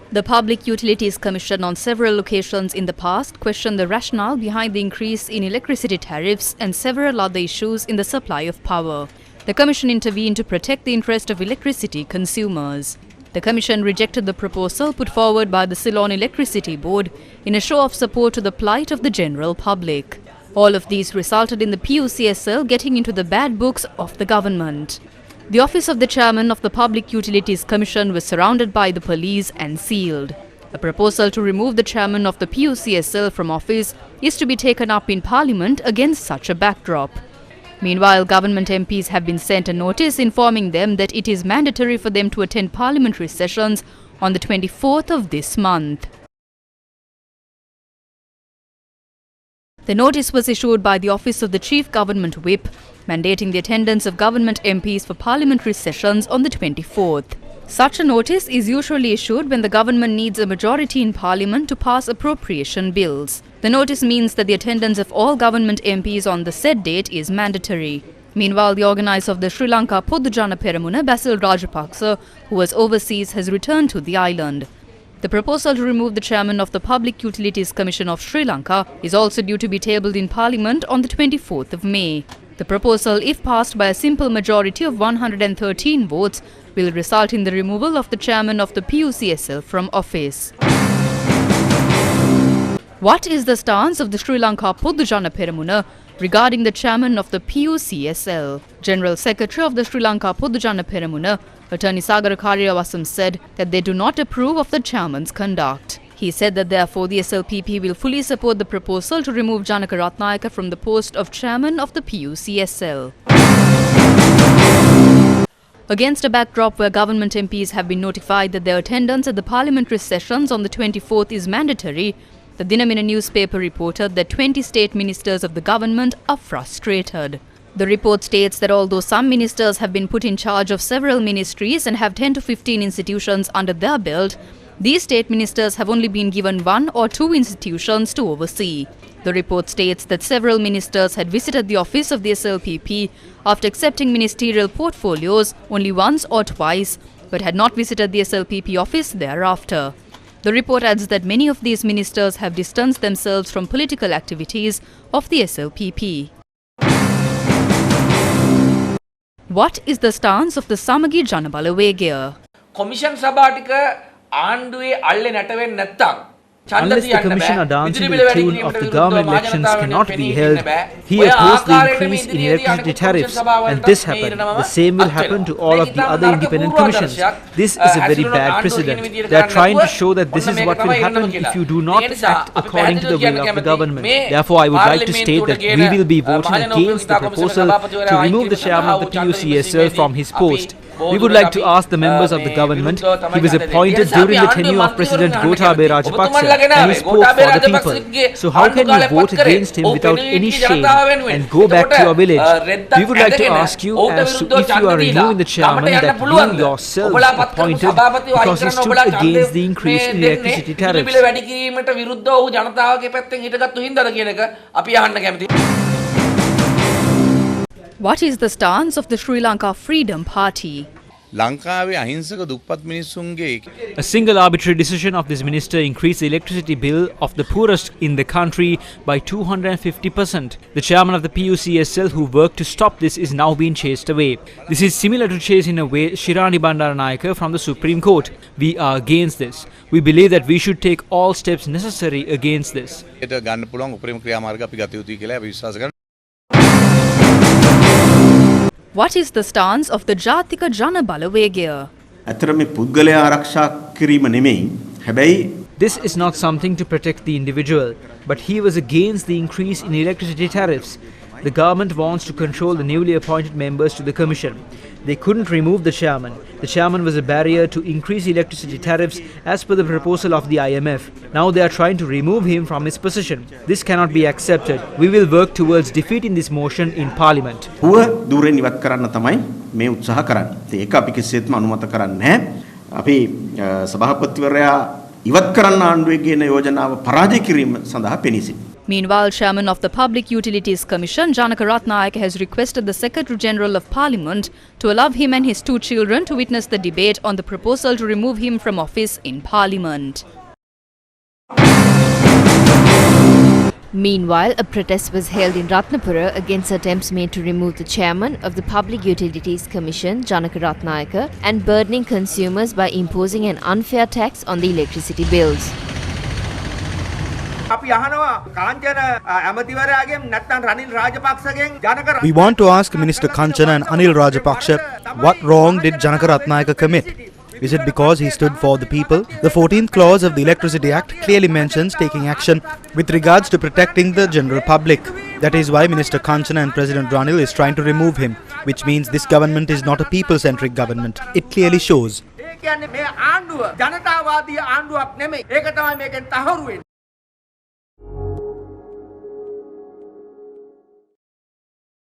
The Public Utilities Commission on several occasions in the past questioned the rationale behind the increase in electricity tariffs and several other issues in the supply of power. The Commission intervened to protect the interest of electricity consumers. The Commission rejected the proposal put forward by the Ceylon Electricity Board in a show of support to the plight of the general public. All of these resulted in the PUCSL getting into the bad books of the government. The office of the Chairman of the Public Utilities Commission was surrounded by the police and sealed. A proposal to remove the Chairman of the PUCSL from office is to be taken up in Parliament against such a backdrop. Meanwhile, government MPs have been sent a notice informing them that it is mandatory for them to attend parliamentary sessions on the 24th of this month. The notice was issued by the Office of the Chief Government Whip, mandating the attendance of government MPs for parliamentary sessions on the 24th. Such a notice is usually issued when the government needs a majority in parliament to pass appropriation bills. The notice means that the attendance of all government MPs on the said date is mandatory. Meanwhile, the organizer of the Sri Lanka Podujana Peramuna, Basil Rajapaksa, who was overseas, has returned to the island. The proposal to remove the chairman of the Public Utilities Commission of Sri Lanka is also due to be tabled in Parliament on the 24th of May. The proposal, if passed by a simple majority of 113 votes, will result in the removal of the chairman of the PUCSL from office. What is the stance of the Sri Lanka Podujana Peramuna regarding the chairman of the PUCSL? General Secretary of the Sri Lanka Podujana Peramuna, Attorney Sagara Karyawasam, said that they do not approve of the chairman's conduct. He said that therefore the SLPP will fully support the proposal to remove Janaka Ratnayaka from the post of chairman of the PUCSL. Against a backdrop where government MPs have been notified that their attendance at the parliamentary sessions on the 24th is mandatory, the Dinamina newspaper reported that 20 state ministers of the government are frustrated. The report states that although some ministers have been put in charge of several ministries and have 10 to 15 institutions under their belt, these state ministers have only been given 1 or 2 institutions to oversee. The report states that several ministers had visited the office of the SLPP after accepting ministerial portfolios only once or twice, but had not visited the SLPP office thereafter. The report adds that many of these ministers have distanced themselves from political activities of the SLPP. What is the stance of the Samagi Janabala Vegaya? Commission Sabatica Andue Alle Nataven Natam. Unless the Commission are dancing to the tune of the government elections cannot be held, he opposed the increase in electricity tariffs, and this happened. The same will happen to all of the other independent commissions. This is a very bad precedent. They are trying to show that this is what will happen if you do not act according to the will of the government. Therefore, I would like to state that we will be voting against the proposal to remove the chairman of the PUCSL from his post. We would like to ask the members of the government. He was appointed during the tenure of President Gotabaya Rajapaksa and he spoke for the people. So how can you vote against him without any shame and go back to your village? We would like to ask you as to if you are removing the chairman that you yourself appointed because he stood against the increase in electricity tariffs. What is the stance of the Sri Lanka Freedom Party? A single arbitrary decision of this minister increased the electricity bill of the poorest in the country by 250%. The chairman of the PUCSL who worked to stop this is now being chased away. This is similar to chasing away Shirani Bandaranayake from the Supreme Court. We are against this. We believe that we should take all steps necessary against this. What is the stance of the Jatika Janabala Vegaya? This is not something to protect the individual, but he was against the increase in electricity tariffs. The government wants to control the newly appointed members to the commission. They couldn't remove the chairman. The chairman was a barrier to increase electricity tariffs as per the proposal of the IMF. Now they are trying to remove him from his position. This cannot be accepted. We will work towards defeating this motion in Parliament. Meanwhile, Chairman of the Public Utilities Commission, Janaka Ratnayaka, has requested the Secretary General of Parliament to allow him and his 2 children to witness the debate on the proposal to remove him from office in Parliament. Meanwhile, a protest was held in Ratnapura against attempts made to remove the chairman of the Public Utilities Commission, Janaka Ratnayaka, and burdening consumers by imposing an unfair tax on the electricity bills. We want to ask Minister Kanchana and Anil Rajapaksa, what wrong did Janaka Ratnayaka commit? Is it because he stood for the people? The 14th clause of the Electricity Act clearly mentions taking action with regards to protecting the general public. That is why Minister Kanchana and President Ranil is trying to remove him, which means this government is not a people-centric government. It clearly shows.